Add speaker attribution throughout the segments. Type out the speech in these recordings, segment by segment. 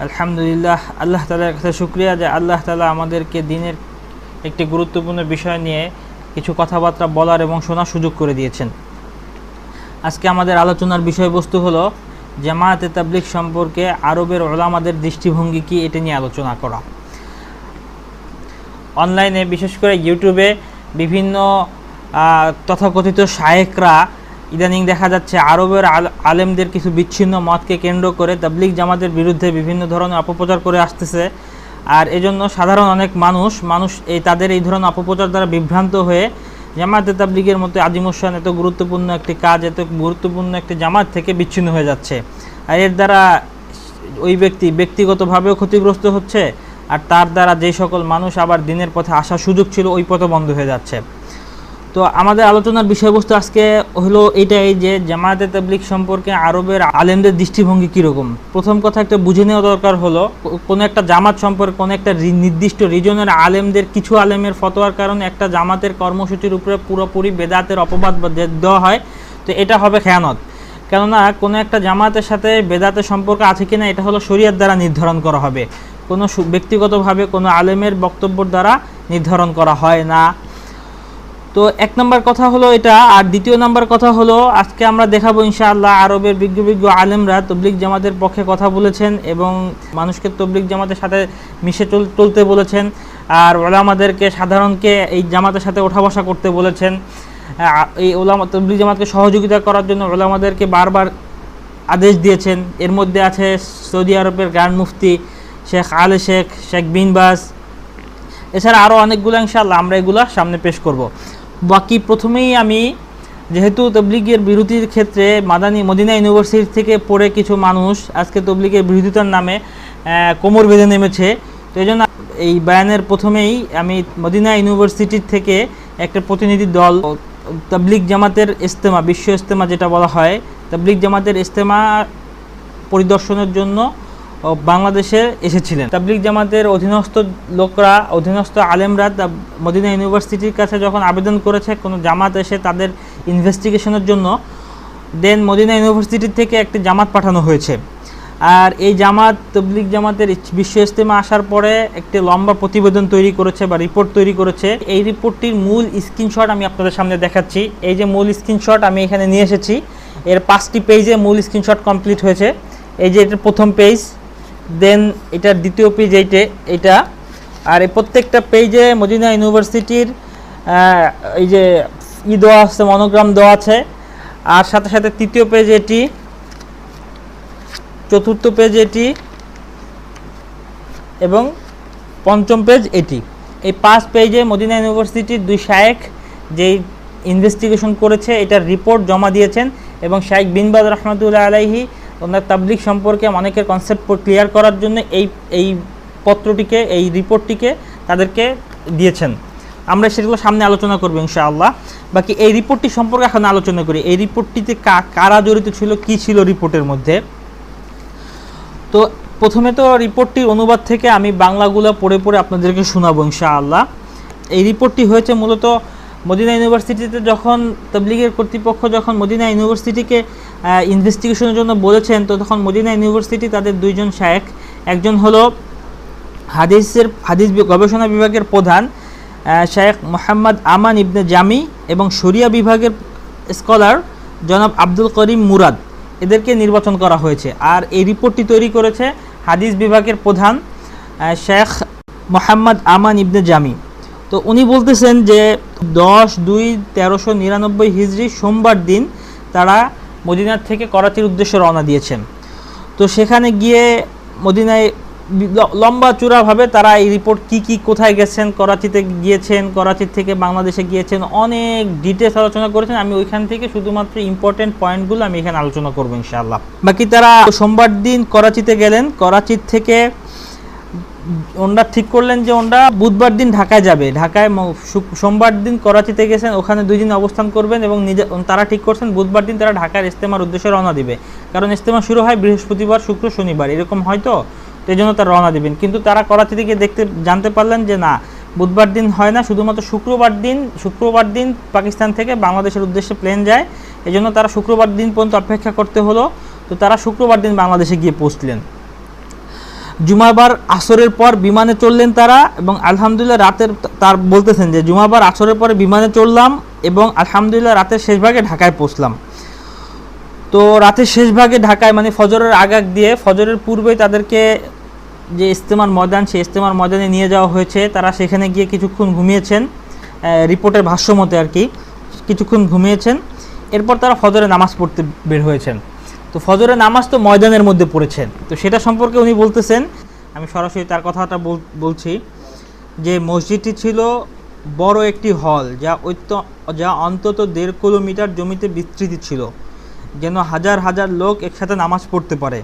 Speaker 1: আলহামদুলিল্লাহ, আল্লাহ তাআলার কাছে শুকরিয়া যে আল্লাহ তাআলা আমাদেরকে দিনের একটি গুরুত্বপূর্ণ বিষয় নিয়ে কিছু কথাবার্তা বলার এবং শোনার সুযোগ করে দিয়েছেন। আজকে আমাদের আলোচনার বিষয়বস্তু হলো জামায়াতে তাবলীগ সম্পর্কে আরবের উলামাদের দৃষ্টিভঙ্গি কি, এটা নিয়ে আলোচনা করা। অনলাইনে বিশেষ করে ইউটিউবে বিভিন্ন তথাকথিত শায়েখরা ইদানিং দেখা যাচ্ছে আরবের আলেমদের কিছু বিচ্ছিন্ন মতকে কেন্দ্র করে তাবলীগ জামাতের বিরুদ্ধে বিভিন্ন ধরনের অপপ্রচার করে আসতেছে। আর এজন্য সাধারণ অনেক মানুষ তাদের এই ধরনের অপপ্রচার দ্বারা বিভ্রান্ত হয়ে জামায়াতে তাবলীগের মতো আজিমুশান এত গুরুত্বপূর্ণ একটি কাজ, এত গুরুত্বপূর্ণ একটি জামাত থেকে বিচ্ছিন্ন হয়ে যাচ্ছে। আর এর দ্বারা ওই ব্যক্তিগতভাবেও ক্ষতিগ্রস্ত হচ্ছে, আর তার দ্বারা যে সকল মানুষ আবার দিনের পথে আসার সুযোগ ছিল ওই পথে বন্ধ হয়ে যাচ্ছে। তো আমাদের আলোচনার বিষয়বস্তু আজকে হলো এটাই যে জামায়াতে তাবলীগ সম্পর্কে আরবের আলেমদের দৃষ্টিভঙ্গি কীরকম। প্রথম কথা একটা বুঝে নেওয়া দরকার হলো কোনো একটা জামাত সম্পর্কে কোনো একটা নির্দিষ্ট রিজনের আলেমদের কিছু আলেমের ফতোয়ার কারণে একটা জামাতের কর্মসূচির উপরে পুরোপুরি বেদাতের অপবাদ দেওয়া হয়, তো এটা হবে খেয়ানত। কেননা কোনো একটা জামাতের সাথে বেদাতের সম্পর্ক আছে কিনা এটা হলো শরীয়ত দ্বারা নির্ধারণ করা হবে, কোনো ব্যক্তিগতভাবে কোনো আলেমের বক্তব্যের দ্বারা নির্ধারণ করা হয় না। তো এক নম্বর কথা হলো এটা। আর দ্বিতীয় নম্বর কথা হলো আজকে আমরা দেখাবো ইনশাআল্লাহ আরবের বিজ্ঞ আলেমরা তাবলীগ জামাতের পক্ষে কথা বলেছেন এবং মানুষকে তাবলীগ জামাতের সাথে মিশে চলতে বলেছেন, আর উলামাদেরকে সাধারণকে এই জামাতের সাথে ওঠা বসা করতে বলেছেন। এই তাবলীগ জামাতকে সহযোগিতা করার জন্য উলামাদেরকে বারবার আদেশ দিয়েছেন। এর মধ্যে আছে সৌদি আরবের গ্র্যান্ড মুফতি শেখ আলে শেখ বিন বাজ, এছাড়া আরও অনেকগুলো ইনশাআল্লাহ আমরা এগুলো সামনে পেশ করব। বাকি প্রথমেই আমি যেহেতু তাবলীগের বিরোধীর ক্ষেত্রে মদিনা ইউনিভার্সিটি থেকে পড়ে কিছু মানুষ আজকে তাবলীগের বিরোধিতার নামে কোমর বেঁধে নেমেছে, তো এই জন্য এই বয়ানের প্রথমেই আমি মদিনা ইউনিভার্সিটির থেকে একটা প্রতিনিধি দল তাবলীগ জামাতের ইজতেমা, বিশ্ব ইজতেমা যেটা বলা হয়, তাবলীগ জামাতের ইজতেমা পরিদর্শনের জন্য বাংলাদেশে এসেছিলেন। তাবলীগ জামাতের অধীনস্থ আলেমরা মদিনা ইউনিভার্সিটির কাছে যখন আবেদন করেছে কোনো জামাত এসে তাদের ইনভেস্টিগেশনের জন্য, দেন মদিনা ইউনিভার্সিটি থেকে একটি জামাত পাঠানো হয়েছে। আর এই জামাত তাবলীগ জামাতের বিশ্ব ইজতেমা আসার পরে একটি লম্বা প্রতিবেদন তৈরি করেছে বা রিপোর্ট তৈরি করেছে। এই রিপোর্টটির মূল স্ক্রিনশট আমি আপনাদের সামনে দেখাচ্ছি। এই যে মূল স্ক্রিনশট আমি এখানে নিয়ে এসেছি, এর 5টি পেজে মূল স্ক্রিনশট কমপ্লিট হয়েছে। এই যে এটার প্রথম পেজ, দেন এটার দ্বিতীয় পেজ এইটা, আর এই প্রত্যেকটা পেজে মদিনা ইউনিভার্সিটির এই যে দেওয়া আছে, মনোগ্রাম দেওয়া আছে। আর সাথে সাথে তৃতীয় পেজ এটি, চতুর্থ পেজ এটি এবং পঞ্চম পেজ এটি। এই 5 পেজে মদিনা ইউনিভার্সিটির 2 শায়েখ যেই ইনভেস্টিগেশন করেছে এটার রিপোর্ট জমা দিয়েছেন, এবং শাইখ বিন বাজ রহমাতুল্লাহ আলাইহি ওনার তাবলীগ সম্পর্কে অনেকের কনসেপ্ট ক্লিয়ার করার জন্য এই পত্রটিকে, এই রিপোর্টটিকে তাদেরকে দিয়েছেন। আমরা সেগুলো সামনে আলোচনা করব ইনশাআল্লাহ। বাকি এই রিপোর্টটি সম্পর্কে এখন আলোচনা করি। এই রিপোর্টটিতে কারা জড়িত ছিল, কি ছিল রিপোর্টের মধ্যে। তো প্রথমে তো রিপোর্টটির অনুবাদ থেকে আমি বাংলাগুলো পড়ে আপনাদেরকে শোনাবো ইনশাআল্লাহ। এই রিপোর্টটি হয়েছে মূলত মদিনা ইউনিভার্সিটিতে যখন তাবলীগের কর্তৃপক্ষ যখন মদিনা ইউনিভার্সিটিকে ইনভেস্টিগেশনের জন্য বলেছেন, তো তখন মদিনা ইউনিভার্সিটি তাদের 2 জন শায়েখ, একজন হলো হাদিস গবেষণা বিভাগের প্রধান শায়েখ মোহাম্মদ আমান ইবনে জামি এবং শরিয়া বিভাগের স্কলার জনাব আব্দুল করিম মুরাদ, এদেরকে নির্বাচন করা হয়েছে। আর এই রিপোর্টটি তৈরি করেছে হাদিস বিভাগের প্রধান শেখ মোহাম্মদ আমান ইবনে জামি। তো উনি বলতেছেন যে 10/2/1399 হিজরি সোমবার দিন তারা মদিনার থেকে করাচির উদ্দেশ্যে রওনা দিয়েছেন। তো সেখানে গিয়ে মদিনায় লম্বা চূড়াভাবে তারা এই রিপোর্ট কি কোথায় গেছেন, করাচিতে গিয়েছেন, করাচি থেকে বাংলাদেশে গিয়েছেন, অনেক ডিটেলস আলোচনা করেছেন। আমি ওইখান থেকে শুধুমাত্র ইম্পর্টেন্ট পয়েন্টগুলো আমি এখানে আলোচনা করবো ইনশাআল্লাহ। বাকি তারা সোমবার দিন করাচিতে গেলেন, করাচি থেকে ওনারা ঠিক করলেন যে ওনারা বুধবার দিন ঢাকায় যাবে। ঢাকায় সোমবার দিন করাচিতে গেছেন, ওখানে 2 দিন অবস্থান করবেন এবং তারা ঠিক করছেন বুধবার দিন তারা ঢাকার ইজতেমার উদ্দেশ্যে রওনা দিবে। কারণ ইজতেমা শুরু হয় বৃহস্পতিবার, শুক্র, শনিবার এরকম হয়তো, এই জন্য তারা রওনা দিবেন। কিন্তু তারা করাচি থেকে জানতে পারলেন যে না, বুধবার দিন হয় না, শুধুমাত্র শুক্রবার দিন পাকিস্তান থেকে বাংলাদেশের উদ্দেশ্যে প্লেন যায়। এই জন্য তারা শুক্রবার দিন পর্যন্ত অপেক্ষা করতে হলো। তো তারা শুক্রবার দিন বাংলাদেশে গিয়ে পৌঁছলেন। জুমাবার আসরের পর বিমানে চললেন তারা, এবং আলহামদুলিল্লাহ তার বলতেছেন যে জুমাবার আসরের পরে বিমানে চললাম এবং আলহামদুলিল্লাহ রাতের শেষ ভাগে ঢাকায় পৌঁছলাম। তো রাতের শেষ ভাগে ঢাকায় মানে ফজরের আগাগ দিয়ে, ফজরের পূর্বেই তাদেরকে যে ইজতেমার ময়দান, সেই ইজতেমার ময়দানে নিয়ে যাওয়া হয়েছে। তারা সেখানে গিয়ে কিছুক্ষণ ঘুমিয়েছেন, রিপোর্টের ভাষ্য মতে আর কি, কিছুক্ষণ ঘুমিয়েছেন। এরপর তারা ফজরে নামাজ পড়তে বের হয়েছেন। তো ফজরের নামাজ তো ময়দানের মধ্যে পড়েছেন। তো সেটা সম্পর্কে উনি বলতেছেন, আমি সরাসরি তার কথাটা বলছি, যে মসজিদটি ছিল বড় একটি হল, যা অন্তত 1.5 কিলোমিটার জমিতে বিস্তৃতি ছিল, যেন হাজার হাজার লোক একসাথে নামাজ পড়তে পারে,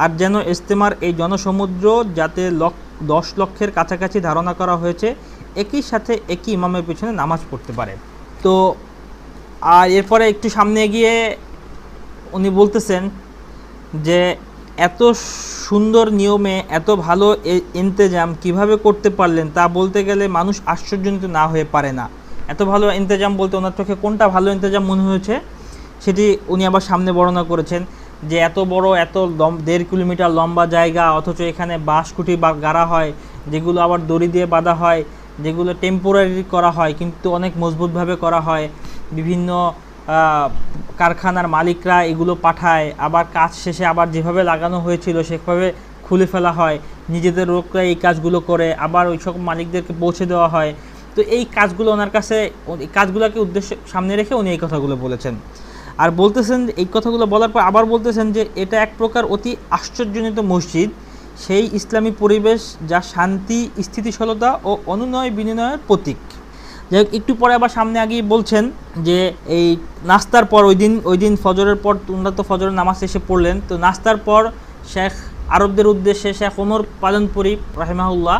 Speaker 1: আর যেন ইজতেমার এই জনসমুদ্র, যাতে 10 লক্ষের কাছাকাছি ধারণা করা হয়েছে, একই সাথে একই ইমামের পিছনে নামাজ পড়তে পারে। তো আর এরপরে একটু সামনে গিয়ে উনি বলতেছেন যে এত সুন্দর নিয়মে এত ভালো ইন্তেজাম কিভাবে করতে পারলেন, তা বলতে গেলে মানুষ আশ্চর্যান্বিত না হয়ে পারে না। এত ভালো ইন্তেজাম বলতে ওনার চোখে কোনটা ভালো ইন্তেজাম মনে হয়েছে সেটি উনি আবার সামনে বর্ণনা করেছেন, যে এত বড়, এত 1.5 কিলোমিটার লম্বা জায়গা, অথচ এখানে বাঁশকুঠি গাড়া হয়, যেগুলো আবার দড়ি দিয়ে বাঁধা হয়, যেগুলো টেম্পোরারি করা হয় কিন্তু অনেক মজবুতভাবে করা হয়। বিভিন্ন কারখানার মালিকরা এগুলো পাঠায়, আবার কাজ শেষে আবার যেভাবে লাগানো হয়েছিল সেভাবে খুলে ফেলা হয়, নিজেদের লোকরা এই কাজগুলো করে, আবার ওই সব মালিকদেরকে পৌঁছে দেওয়া হয়। তো এই কাজগুলো ওনার কাছে, এই কাজগুলোকে উদ্দেশ্য সামনে রেখে উনি এই কথাগুলো বলেছেন। আর বলতেছেন, এই কথাগুলো বলার পর আবার বলতেছেন যে এটা এক প্রকার অতি আশ্চর্যজনিত মসজিদ, সেই ইসলামী পরিবেশ যা শান্তি, স্থিতিশীলতা ও অনুনয় বিনিময়ের প্রতীক। যাই হোক, একটু পরে আবার সামনে আগেই বলছেন যে এই নাস্তার পর ওই দিন ফজরের পর তোমরা তো ফজরের নামাজ এসে পড়লেন। তো নাস্তার পর শেখ আরবদের উদ্দেশ্যে শেখ ওমর পালনপুরি রাহিমাহুল্লাহ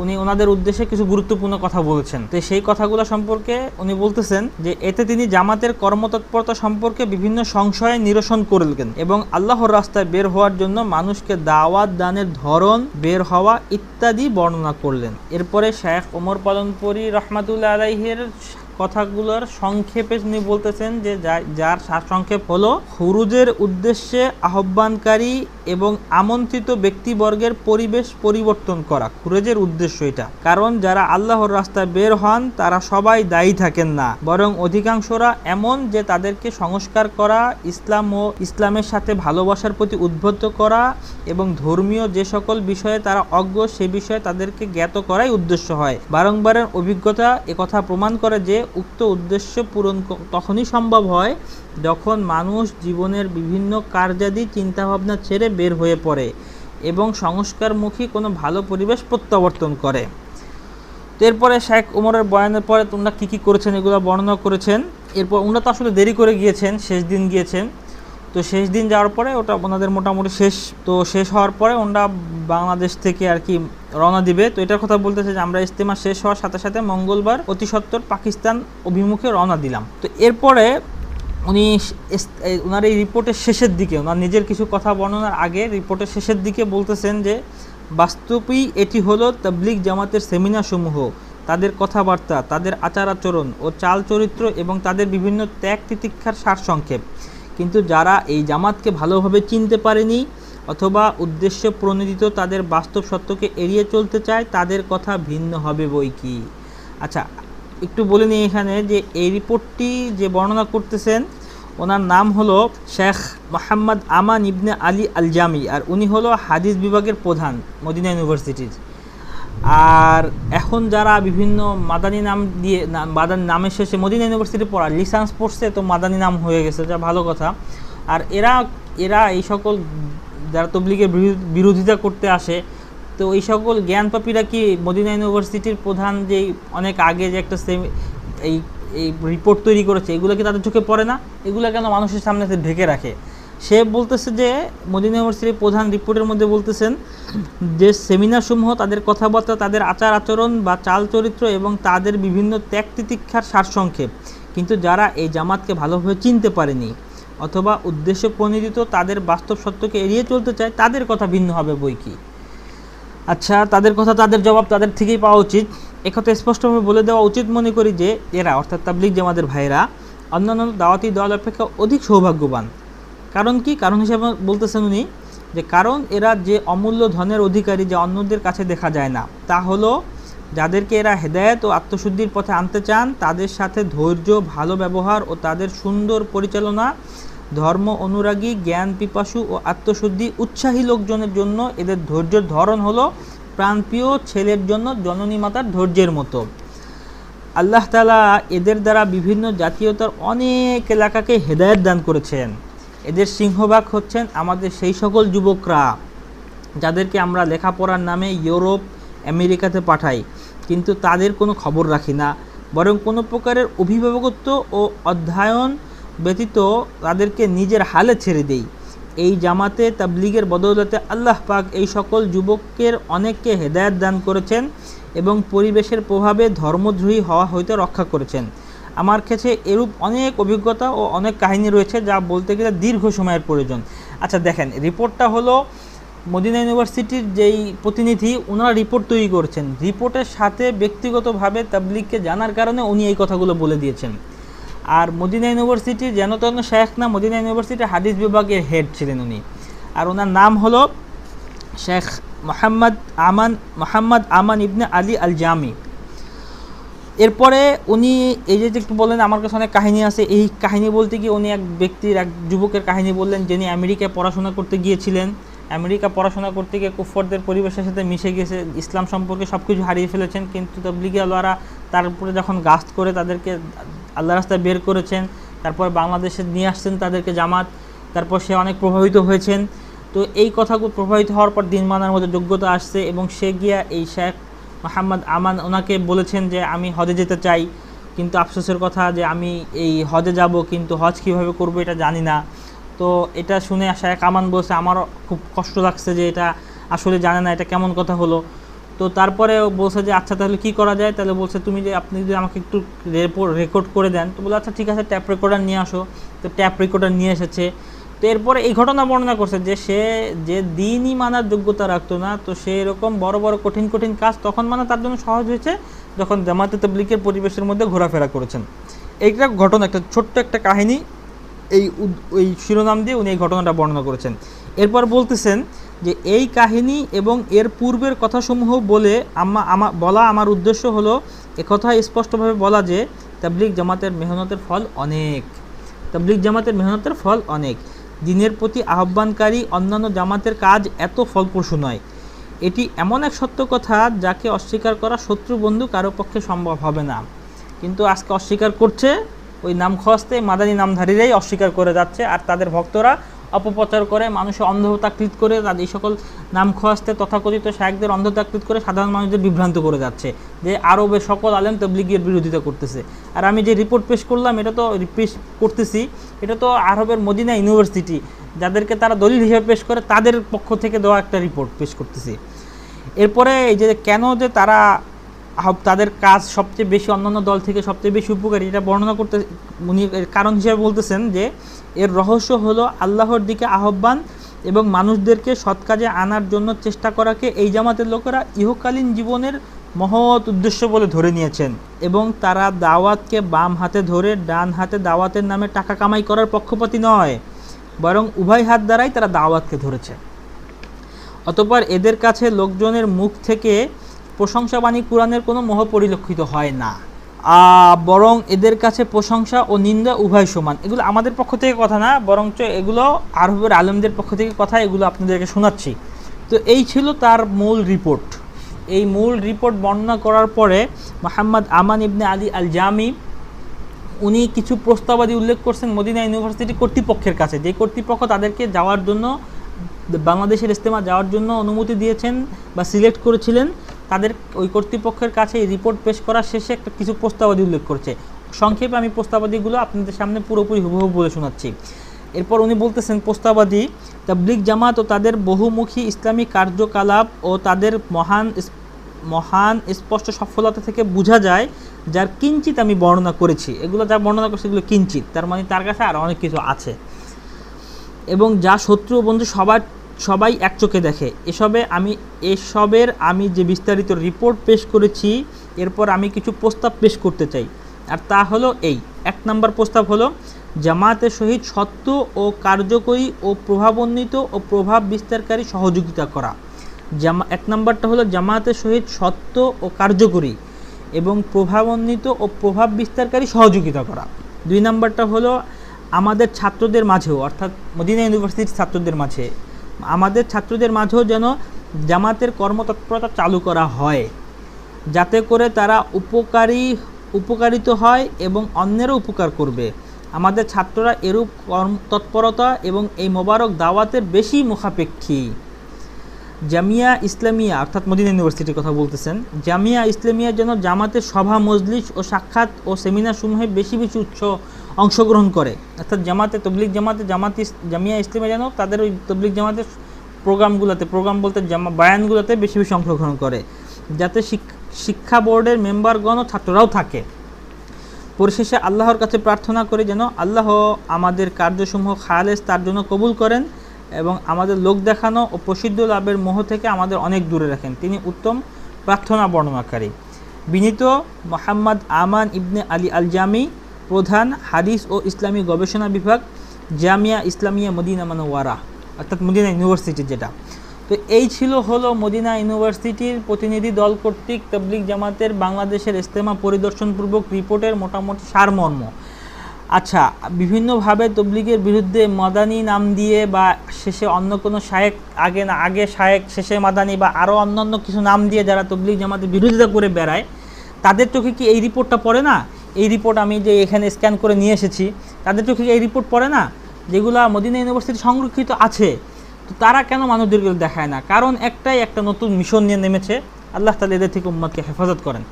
Speaker 1: উনি ওনাদের উদ্দেশ্যে কিছু গুরুত্বপূর্ণ কথা বলেছেন। তো সেই কথাগুলো সম্পর্কে উনি বলতেছেন যে এতে তিনি জামাতের কর্মতৎপরতা সম্পর্কে বিভিন্ন সংশয় নিরসন করলেন এবং আল্লাহর রাস্তায় বের হওয়ার জন্য মানুষকে দাওয়াত দানের ধরন, বের হওয়া ইত্যাদি বর্ণনা করলেন। এরপরে শেখ ওমর পালনপুরি রহমাতুল্লাহ আলাইহির কথাগুলোর সংক্ষেপে তিনি বলতেছেন যে যার সারসংক্ষেপ হলো, খুরুজের উদ্দেশ্যে আহ্বানকারী এবং আমন্ত্রিত ব্যক্তিবর্গের পরিবেশ পরিবর্তন করা খুরুজের উদ্দেশ্য এটা। কারণ যারা আল্লাহর রাস্তায় বের হন তারা সবাই দায়ী থাকেন না, বরং অধিকাংশরা এমন যে তাদেরকে সংস্কার করা, ইসলাম ও ইসলামের সাথে ভালোবাসার প্রতি উদ্বুদ্ধ করা এবং ধর্মীয় যে সকল বিষয়ে তারা অজ্ঞ সে বিষয়ে তাদেরকে জ্ঞাত করাই উদ্দেশ্য হয়। বারংবারের অভিজ্ঞতা একথা প্রমাণ করে যে উক্ত উদ্দেশ্য পূরণ তখনই সম্ভব হয় যখন মানুষ জীবনের বিভিন্ন কার্যাদি চিন্তাভাবনা ছেড়ে বের হয়ে পড়ে এবং সংস্কারমুখী কোনো ভালো পরিবেশ প্রত্যাবর্তন করে। তো এরপরে শেখ ওমরের বয়ানের পরে তোমরা কী করেছেন এগুলো বর্ণনা করেছেন। এরপর ওনারা তো আসলে দেরি করে গিয়েছেন, শেষ দিন গিয়েছেন। তো শেষ দিন যাওয়ার পরে ওটা ওনাদের মোটামুটি শেষ হওয়ার পরে ওনারা বাংলাদেশ থেকে আর কি রওনা দিবে। তো এটার কথা বলতেছে যে আমরা ইজতেমা শেষ হওয়ার সাথে সাথে মঙ্গলবার অতি সত্বর পাকিস্তান অভিমুখে রওনা দিলাম। তো এরপরে উনি ওনার এই রিপোর্টের শেষের দিকে, ওনার নিজের কিছু কথা বর্ণনার আগে রিপোর্টের শেষের দিকে বলতেছেন যে বাস্তবেই এটি হলো তাবলিগ জামাতের সেমিনার সমূহ, তাদের কথাবার্তা, তাদের আচার আচরণ ও চাল চরিত্র এবং তাদের বিভিন্ন ত্যাগ তিতিক্ষার সারসংক্ষেপ। কিন্তু যারা এই জামাতকে ভালোভাবে চিনতে পারেনি অথবা উদ্দেশ্য প্রণোদিত তাদের বাস্তব সত্যকে এড়িয়ে চলতে চায় তাদের কথা ভিন্ন হবে বই কি। আচ্ছা, একটু বলে নিই এখানে যে এই রিপোর্টটি যে বর্ণনা করতেছেন ওনার নাম হলো শেখ মোহাম্মদ আমান ইবনে আলী আল জামি, আর উনি হলো হাদিস বিভাগের প্রধান মদিনা ইউনিভার্সিটির। আর এখন যারা বিভিন্ন মাদানী নাম দিয়ে নামের শেষে মদিনা ইউনিভার্সিটি পড়ার লিসেন্স পড়ছে, তো মাদানী নাম হয়ে গেছে, যা ভালো কথা। আর এরা এই সকল যারা তবলিগের বিরোধিতা করতে আসে তো এই সকল জ্ঞানপাপীরা কি মদিনা ইউনিভার্সিটির প্রধান যেই অনেক আগে যে একটা এই এই রিপোর্ট তৈরি করেছে, এগুলো কি তাদের চোখে পড়ে না? এগুলো কেন মানুষের সামনে ঢেকে রাখে? সে বলতেছে যে মদিনা ইউনিভার্সিটির প্রধান রিপোর্টের মধ্যে বলতেছেন যে সেমিনারসমূহ তাদের কথাবার্তা, তাদের আচার আচরণ বা চাল চরিত্র এবং তাদের বিভিন্ন ত্যাগ তিতিক্ষার সারসংক্ষেপ, কিন্তু যারা এই জামাতকে ভালোভাবে চিনতে পারেনি অথবা উদ্দেশ্য প্রণোদিত তাদের বাস্তব সত্যকে এড়িয়ে চলতে চায়, তাদের কথা ভিন্ন হবে বই কি। আচ্ছা, তাদের কথা, তাদের জবাব তাদের থেকেই পাওয়া উচিত। একথা স্পষ্টভাবে বলে দেওয়া উচিত মনে করি যে এরা অর্থাৎ তাবলিগ জামাতের ভাইরা অন্যান্য দাওয়াতি দল অপেক্ষা অধিক সৌভাগ্যবান। কারণ কি? কারণ হিসেবে বলতেছেন উনি যে কারণ এরা যে অমূল্য ধনের অধিকারী যা অন্যদের কাছে দেখা যায় না, তা হলো যাদেরকে এরা হেদায়েত ও আত্মশুদ্ধির পথে আনতে চান তাদের সাথে ধৈর্য, ভালো ব্যবহার ও তাদের সুন্দর পরিচালনা ধর্ম অনুরাগী, জ্ঞান পিপাসু ও আত্মশুদ্ধি উৎসাহী লোকজনের জন্য এদের ধৈর্যের ধরন হলো প্রাণপ্রিয় ছেলের জন্য জননী মাতার ধৈর্যের মতো। আল্লাহ তাআলা এদের দ্বারা বিভিন্ন জাতীয়তার অনেক এলাকাকে হেদায়েত দান করেছেন। এদের সিংহভাগ হচ্ছেন আমাদের সেই সকল যুবকরা যাদেরকে আমরা লেখাপড়ার নামে ইউরোপ, আমেরিকাতে পাঠাই, কিন্তু তাদের কোনো খবর রাখি না, বরং কোনো প্রকারের অভিভাবকত্ব ও অধ্যয়ন ব্যতীত তাদেরকে নিজের হালে ছেড়ে দেই। এই জামাতে তাবলিগের বদৌলতে আল্লাহ পাক এই সকল যুবকের অনেককে হেদায়েত দান করেছেন এবং পরিবেশের প্রভাবে ধর্মদ্রোহী হওয়া হইতে রক্ষা করেছেন। আমার কাছে এরূপ অনেক অভিজ্ঞতা ও অনেক কাহিনী রয়েছে যা বলতে গেলে দীর্ঘ সময়ের প্রয়োজন। আচ্ছা দেখেন, রিপোর্টটা হলো মদিনা ইউনিভার্সিটির যেই প্রতিনিধি ওনারা রিপোর্ট তৈরি করেছেন, রিপোর্টের সাথে ব্যক্তিগতভাবে তাবলিগকে জানার কারণে উনি এই কথাগুলো বলে দিয়েছেন। আর মদিনা ইউনিভার্সিটির যেন তেন শেখ না, মদিনা ইউনিভার্সিটির হাদিস বিভাগের হেড ছিলেন উনি, আর ওনার নাম হলো শেখ মোহাম্মদ আমান ইবনে আলী আল জামি। এরপরে উনি এই যে একটু বললেন আমার কাছে অনেক কাহিনী আছে, এই কাহিনী বলতে গিয়ে উনি এক যুবকের কাহিনী বললেন যিনি আমেরিকায় পড়াশোনা করতে গিয়েছিলেন। আমেরিকা পড়াশোনা করতে গিয়ে কুফরদের পরিবেশের সাথে মিশে গেছে, ইসলাম সম্পর্কে সব কিছু হারিয়ে ফেলেছেন, কিন্তু তাবলিগি আল্লাহরা তার উপরে যখন গাস্ত করে তাদেরকে আল্লাহ রাস্তায় বের করেছেন, তারপর বাংলাদেশে নিয়ে আসছেন তাদেরকে জামাত, তারপর সে অনেক প্রভাবিত হয়েছেন। তো এই কথাগুলো প্রভাবিত হওয়ার পর দিন মানার মধ্যে যোগ্যতা আসছে এবং সে গিয়া এই শেখ মোহাম্মদ আমান ওনাকে বলেছেন যে আমি হজে যেতে চাই, কিন্তু আফসোসের কথা যে আমি এই হজে যাব, কিন্তু হজ কীভাবে করবো এটা জানি না। তো এটা শুনে শেখ আমান বলছে আমারও খুব কষ্ট লাগছে যে এটা আসলে জানে না, এটা কেমন কথা হলো। তো তারপরে বলছে যে আচ্ছা তাহলে কী করা যায়, তাহলে বলছে আপনি যদি আমাকে একটু রেকর্ড করে দেন। তো বলে আচ্ছা ঠিক আছে, ট্যাপ রেকর্ডার নিয়ে আসো। তো ট্যাপ রেকর্ডার নিয়ে এসেছে। তো এরপরে এই ঘটনা বর্ণনা করছে যে সে যে দিনই মানার যোগ্যতা রাখতো না, তো সে এরকম বড় বড় কঠিন কঠিন কাজ তখন মানা তার জন্য সহজ হয়েছে যখন জামাতে তাবলীগের পরিবেশের মধ্যে ঘোরাফেরা করেছেন। এইটা ঘটনা, একটা ছোট্ট একটা কাহিনী এই শিরোনাম দিয়ে উনি এই ঘটনাটা বর্ণনা করেছেন। এরপর বলতেছেন যে এই কাহিনী এবং এর পূর্বের কথাসমূহ বলে আমার উদ্দেশ্য হলো একথা স্পষ্টভাবে বলা যে তাবলীগ জামাতের মেহনতের ফল অনেক। দিনের প্রতি আহ্বানকারী অন্যান্য জামাতের কাজ এত ফলপ্রসূ নয়। এটি এমন এক সত্য কথা যাকে অস্বীকার করা শত্রু বন্ধু কারো পক্ষে সম্ভব হবে না, কিন্তু আজকে অস্বীকার করছে ওই নাম খোয়াস্তে মাদানী নামধারীরাই অস্বীকার করে যাচ্ছে, আর তাদের ভক্তরা অপপ্রচার করে মানুষের অন্ধতাকৃত করে, তাদের এই সকল নাম খোয়াস্তে তথাকথিত শায়েখদের অন্ধতাকৃত করে সাধারণ মানুষদের বিভ্রান্ত করে যাচ্ছে যে আরবের সকল আলেম তাবলীগের বিরোধিতা করতেছে। আর আমি যে রিপোর্ট পেশ করলাম এটা তো আরবের মদিনা ইউনিভার্সিটি যাদেরকে তারা দলিল হিসেবে পেশ করে তাদের পক্ষ থেকে দেওয়া একটা রিপোর্ট পেশ করতেছি। এরপরে এই যে কেন যে তাদের কাজ সবচেয়ে বেশি অন্যান্য দল থেকে সবচেয়ে বেশি উপকারী এটা বর্ণনা করতে উনি কারণ হিসেবে বলতেছেন যে এর রহস্য হলো আল্লাহর দিকে আহ্বান এবং মানুষদেরকে সৎ কাজে আনার জন্য চেষ্টা করাকে এই জামাতের লোকেরা ইহকালীন জীবনের মহৎ উদ্দেশ্য বলে ধরে নিয়েছেন এবং তারা দাওয়াতকে বাম হাতে ধরে ডান হাতে দাওয়াতের নামে টাকা কামাই করার পক্ষপাতী নয়, বরং উভয় হাত দ্বারাই তারা দাওয়াতকে ধরেছে। অতঃপর এদের কাছে লোকজনের মুখ থেকে প্রশংসাবাণী কুরআনের কোনো মোহ পরিলক্ষিত হয় না, বরং এদের কাছে প্রশংসা ও নিন্দা উভয় সমান। এগুলো আমাদের পক্ষ থেকে কথা না, বরঞ্চ এগুলো আরবের আলেমদের পক্ষ থেকে কথা, এগুলো আপনাদেরকে শোনাচ্ছি। তো এই ছিল তার মূল রিপোর্ট। এই মূল রিপোর্ট বর্ণনা করার পরে মোহাম্মদ আমান ইবনে আলী আল জামি উনি কিছু প্রস্তাবাদি উল্লেখ করছেন মদিনা ইউনিভার্সিটি কর্তৃপক্ষের কাছে, যে কর্তৃপক্ষ তাদেরকে যাওয়ার জন্য বাংলাদেশের ইজতেমা যাওয়ার জন্য অনুমতি দিয়েছেন বা সিলেক্ট করেছিলেন, তাদের ওই কর্তৃপক্ষের কাছে এই রিপোর্ট পেশ করার শেষে একটা কিছু প্রস্তাবাদি উল্লেখ করছে। সংক্ষেপে আমি প্রস্তাবাদিগুলো আপনাদের সামনে পুরোপুরি হুবহু বলে শোনাচ্ছি। এরপর উনি বলতেছেন, প্রস্তাবাদি তাবলিগ জামাত ও তাদের বহুমুখী ইসলামী কার্যকলাপ ও তাদের মহান স্পষ্ট সফলতা থেকে বোঝা যায়, যার কিঞ্চিত আমি বর্ণনা করেছি। এগুলো যা বর্ণনা করছি এগুলো কিঞ্চিত, তার মানে তার কাছে আরও অনেক কিছু আছে, এবং যা শত্রু ও বন্ধু সবাই এক চোখে দেখে। এসবের আমি যে বিস্তারিত রিপোর্ট পেশ করেছি, এরপর আমি কিছু প্রস্তাব পেশ করতে চাই। আর তা হলো এই, 1 নম্বর প্রস্তাব হলো জামাতের সহিত সত্য ও কার্যকরী ও প্রভাবান্বিত ও প্রভাব বিস্তারকারী সহযোগিতা করা। 1 নম্বরটা হলো জামাতের সহিত সত্য ও কার্যকরী এবং প্রভাবান্বিত ও প্রভাব বিস্তারকারী সহযোগিতা করা। 2 নম্বরটা হলো আমাদের ছাত্রদের মাঝেও, অর্থাৎ মদিনা ইউনিভার্সিটির ছাত্রদের মাঝেও যেন জামাতের কর্মতৎপরতা চালু করা হয়, যাতে করে তারা উপকারিত হয় এবং অন্যেরও উপকার করবে। আমাদের ছাত্ররা এরূপ তৎপরতা এবং এই মোবারক দাওয়াতের বেশি মুখাপেক্ষী। জামিয়া ইসলামিয়া, অর্থাৎ মদিনা ইউনিভার্সিটির কথা বলতেছেন, জামিয়া ইসলামিয়া যেন জামাতের সভা, মজলিস ও সাক্ষাৎ ও সেমিনার সমূহে বেশি অংশগ্রহণ করে। অর্থাৎ জামিয়া ইসলামিয়া যেন তাদের ওই তবলিগ জামাতের প্রোগ্রাম বলতে বায়ানগুলোতে বেশি অংশগ্রহণ করে, যাতে শিক্ষা বোর্ডের মেম্বারগণ ও ছাত্ররাও থাকে। পরিশেষে আল্লাহর কাছে প্রার্থনা করে যেন আল্লাহ আমাদের কার্যসমূহ খালেস তার জন্য কবুল করেন এবং আমাদের লোক দেখানো ও প্রসিদ্ধ লাভের মোহ থেকে আমাদের অনেক দূরে রাখেন। তিনি উত্তম প্রার্থনা বর্ণনাকারী। বিনীত মোহাম্মদ আমান ইবনে আলী আল জামি, প্রধান হাদিস ও ইসলামী গবেষণা বিভাগ, জামিয়া ইসলামিয়া মদিনা মানওয়ারা, অর্থাৎ মদিনা ইউনিভার্সিটি যেটা। তো এই হলো মদিনা ইউনিভার্সিটির প্রতিনিধি দল কর্তৃক তাবলিগ জামাতের বাংলাদেশের ইজতেমা পরিদর্শনপূর্বক রিপোর্টের মোটামুটি সারমর্ম। আচ্ছা, বিভিন্নভাবে তবলিগের বিরুদ্ধে মাদানি নাম দিয়ে বা শেষে অন্য কোনো শায়েক, আগে শায়েক শেষে মাদানি বা আরও অন্যান্য কিছু নাম দিয়ে যারা তবলিগ জামাতের বিরোধিতা করে বেড়ায়, তাদের চোখে কি এই রিপোর্টটা পড়ে না? এই রিপোর্ট আমি যে এখানে স্ক্যান করে নিয়ে এসেছি, তাদের চোখে এই রিপোর্ট পড়ে না, যেগুলো মদিনা ইউনিভার্সিটি সংরক্ষিত আছে? তো তারা কেন মানুষদেরকে দেখায় না? কারণ একটাই, একটা নতুন মিশন নিয়ে নেমেছে। আল্লাহ তাআলা এদের থেকে উম্মতকে হেফাজত করেন।